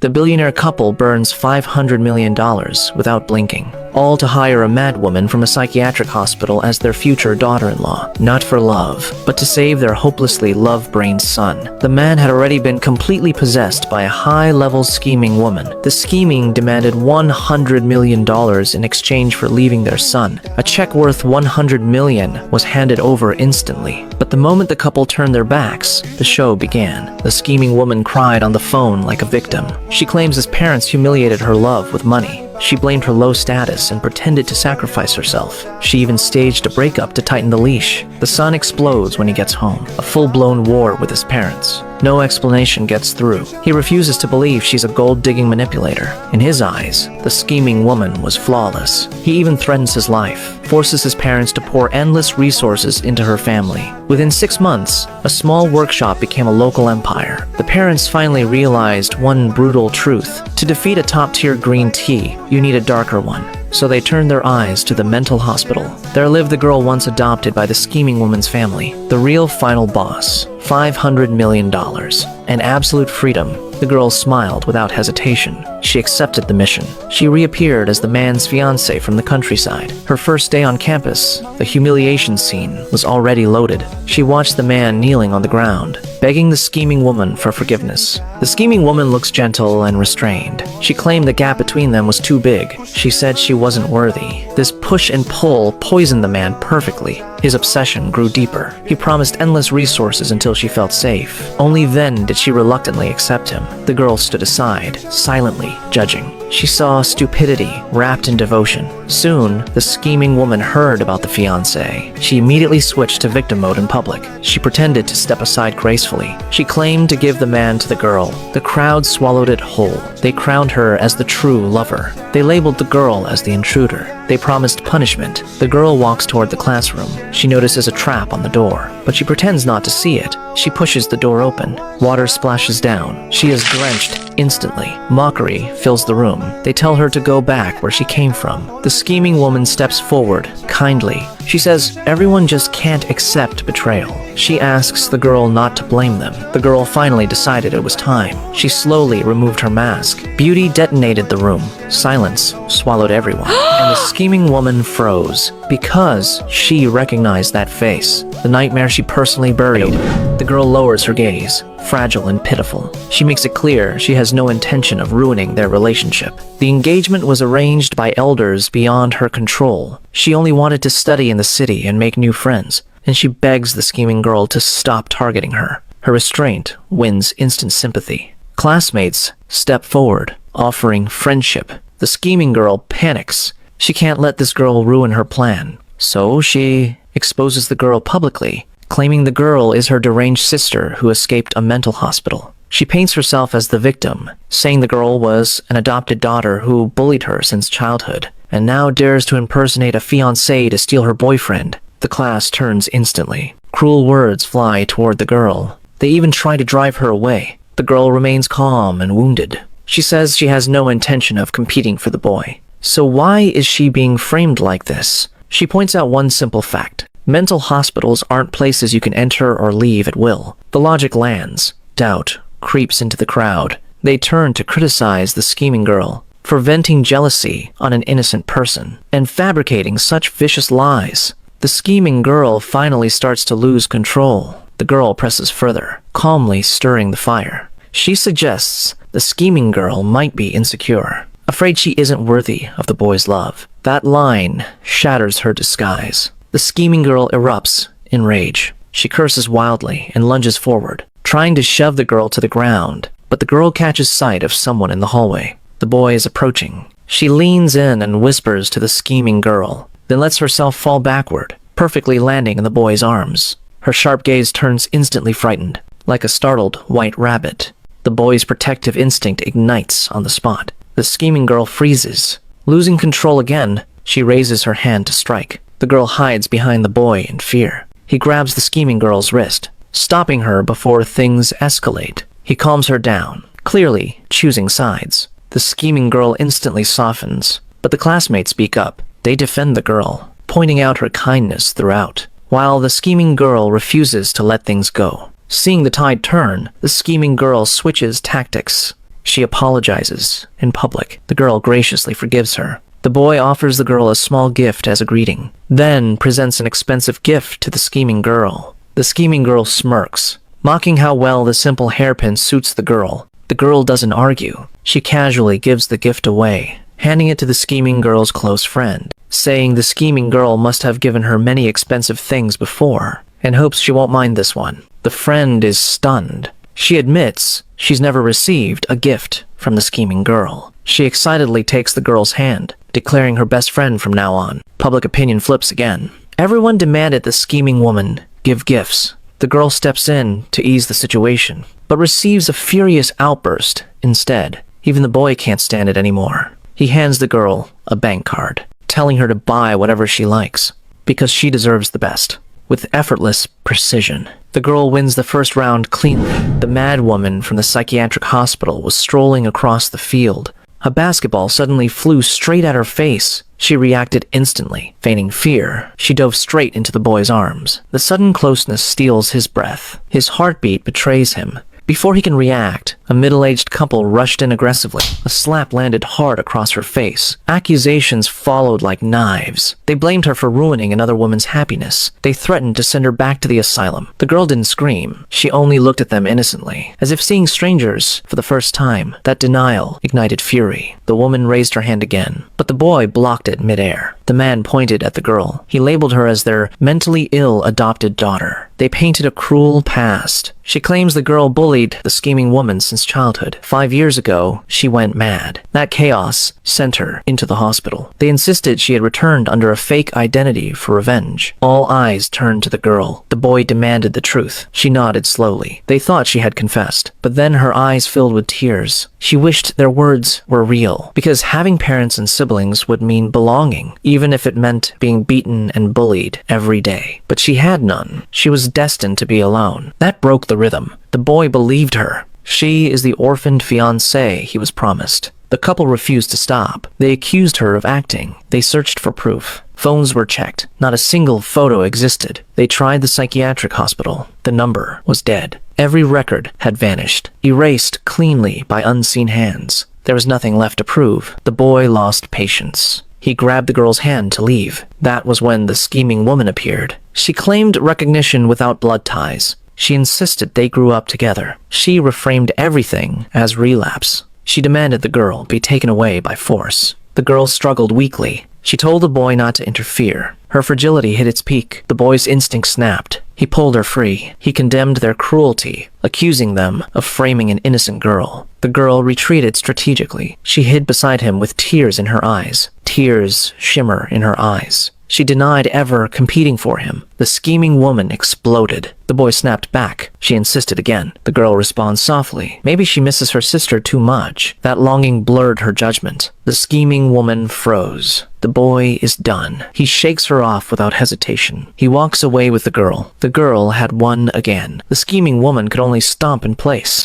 The billionaire couple burns $500 million without blinking, all to hire a madwoman from a psychiatric hospital as their future daughter-in-law, not for love, but to save their hopelessly love-brained son. The man had already been completely possessed by a high-level scheming woman. The scheming demanded $100 million in exchange for leaving their son. A check worth $100 million was handed over instantly. But the moment the couple turned their backs, the show began. The scheming woman cried on the phone like a victim. She claims his parents humiliated her love with money. She blamed her low status and pretended to sacrifice herself. She even staged a breakup to tighten the leash. The son explodes when he gets home, a full-blown war with his parents. No explanation gets through. He refuses to believe she's a gold-digging manipulator. In his eyes, the scheming woman was flawless. He even threatens his life, forces his parents to pour endless resources into her family. Within 6 months, a small workshop became a local empire. The parents finally realized one brutal truth. To defeat a top-tier green tea, you need a darker one. So they turned their eyes to the mental hospital. There lived the girl once adopted by the scheming woman's family, the real final boss. $500 million and absolute freedom. The girl smiled without hesitation. She accepted the mission. She reappeared as the man's fiancée from the countryside. Her first day on campus, the humiliation scene was already loaded. She watched the man kneeling on the ground, begging the scheming woman for forgiveness. The scheming woman looks gentle and restrained. She claimed the gap between them was too big. She said she wasn't worthy. This push and pull poisoned the man perfectly. His obsession grew deeper. He promised endless resources until she felt safe. Only then did she reluctantly accept him. The girl stood aside, silently judging. She saw stupidity wrapped in devotion. Soon, the scheming woman heard about the fiancé. She immediately switched to victim mode in public. She pretended to step aside gracefully. She claimed to give the man to the girl. The crowd swallowed it whole. They crowned her as the true lover. They labeled the girl as the intruder. They promised punishment. The girl walks toward the classroom. She notices a trap on the door, but she pretends not to see it. She pushes the door open. Water splashes down. She is drenched instantly. Mockery fills the room. They tell her to go back where she came from. The scheming woman steps forward, kindly. She says everyone just can't accept betrayal. She asks the girl not to blame them. The girl finally decided it was time. She slowly removed her mask. Beauty detonated the room. Silence swallowed everyone. And the scheming woman froze because she recognized that face. The nightmare she personally buried. The girl lowers her gaze, fragile and pitiful. She makes it clear she has no intention of ruining their relationship. The engagement was arranged by elders beyond her control. She only wanted to study in the city and make new friends, and she begs the scheming girl to stop targeting her. Her restraint wins instant sympathy. Classmates step forward, offering friendship. The scheming girl panics. She can't let this girl ruin her plan. So she exposes the girl publicly, claiming the girl is her deranged sister who escaped a mental hospital. She paints herself as the victim, saying the girl was an adopted daughter who bullied her since childhood, and now dares to impersonate a fiancé to steal her boyfriend. The class turns instantly. Cruel words fly toward the girl. They even try to drive her away. The girl remains calm and wounded. She says she has no intention of competing for the boy. So why is she being framed like this? She points out one simple fact. Mental hospitals aren't places you can enter or leave at will. The logic lands. Doubt creeps into the crowd. They turn to criticize the scheming girl for venting jealousy on an innocent person and fabricating such vicious lies. The scheming girl finally starts to lose control. The girl presses further, calmly stirring the fire. She suggests the scheming girl might be insecure, afraid she isn't worthy of the boy's love. That line shatters her disguise. The scheming girl erupts in rage. She curses wildly and lunges forward, trying to shove the girl to the ground, but the girl catches sight of someone in the hallway. The boy is approaching. She leans in and whispers to the scheming girl, then lets herself fall backward, perfectly landing in the boy's arms. Her sharp gaze turns instantly frightened, like a startled white rabbit. The boy's protective instinct ignites on the spot. The scheming girl freezes. Losing control again, she raises her hand to strike. The girl hides behind the boy in fear. He grabs the scheming girl's wrist, stopping her before things escalate. He calms her down, clearly choosing sides. The scheming girl instantly softens, but the classmates speak up. They defend the girl, pointing out her kindness throughout, while the scheming girl refuses to let things go. Seeing the tide turn, the scheming girl switches tactics. She apologizes in public. The girl graciously forgives her. The boy offers the girl a small gift as a greeting, then presents an expensive gift to the scheming girl. The scheming girl smirks, mocking how well the simple hairpin suits the girl. The girl doesn't argue. She casually gives the gift away, handing it to the scheming girl's close friend, saying the scheming girl must have given her many expensive things before, and hopes she won't mind this one. The friend is stunned. She admits she's never received a gift from the scheming girl. She excitedly takes the girl's hand, declaring her best friend from now on. Public opinion flips again. Everyone demanded the scheming woman give gifts. The girl steps in to ease the situation, but receives a furious outburst instead. Even the boy can't stand it anymore. He hands the girl a bank card, telling her to buy whatever she likes, because she deserves the best. With effortless precision, the girl wins the first round cleanly. The mad woman from the psychiatric hospital was strolling across the field. A basketball suddenly flew straight at her face. She reacted instantly. Feigning fear, she dove straight into the boy's arms. The sudden closeness steals his breath. His heartbeat betrays him. Before he can react, a middle-aged couple rushed in aggressively. A slap landed hard across her face. Accusations followed like knives. They blamed her for ruining another woman's happiness. They threatened to send her back to the asylum. The girl didn't scream. She only looked at them innocently, as if seeing strangers for the first time. That denial ignited fury. The woman raised her hand again, but the boy blocked it midair. The man pointed at the girl. He labeled her as their mentally ill adopted daughter. They painted a cruel past. She claims the girl bullied the scheming woman since childhood. 5 years ago, she went mad. That chaos sent her into the hospital. They insisted she had returned under a fake identity for revenge. All eyes turned to the girl. The boy demanded the truth. She nodded slowly. They thought she had confessed, but then her eyes filled with tears. She wished their words were real, because having parents and siblings would mean belonging, even if it meant being beaten and bullied every day. But she had none. She was destined to be alone. That broke the rhythm. The boy believed her. She is the orphaned fiancée he was promised. The couple refused to stop. They accused her of acting. They searched for proof. Phones were checked. Not a single photo existed. They tried the psychiatric hospital. The number was dead. Every record had vanished, erased cleanly by unseen hands. There was nothing left to prove. The boy lost patience. He grabbed the girl's hand to leave. That was when the scheming woman appeared. She claimed recognition without blood ties. She insisted they grew up together. She reframed everything as relapse. She demanded the girl be taken away by force. The girl struggled weakly. She told the boy not to interfere. Her fragility hit its peak. The boy's instinct snapped. He pulled her free. He condemned their cruelty, accusing them of framing an innocent girl. The girl retreated strategically. She hid beside him with tears in her eyes. Tears shimmer in her eyes. She denied ever competing for him. The scheming woman exploded. The boy snapped back. She insisted again. The girl responds softly. Maybe she misses her sister too much. That longing blurred her judgment. The scheming woman froze. The boy is done. He shakes her off without hesitation. He walks away with the girl. The girl had won again. The scheming woman could only stomp in place.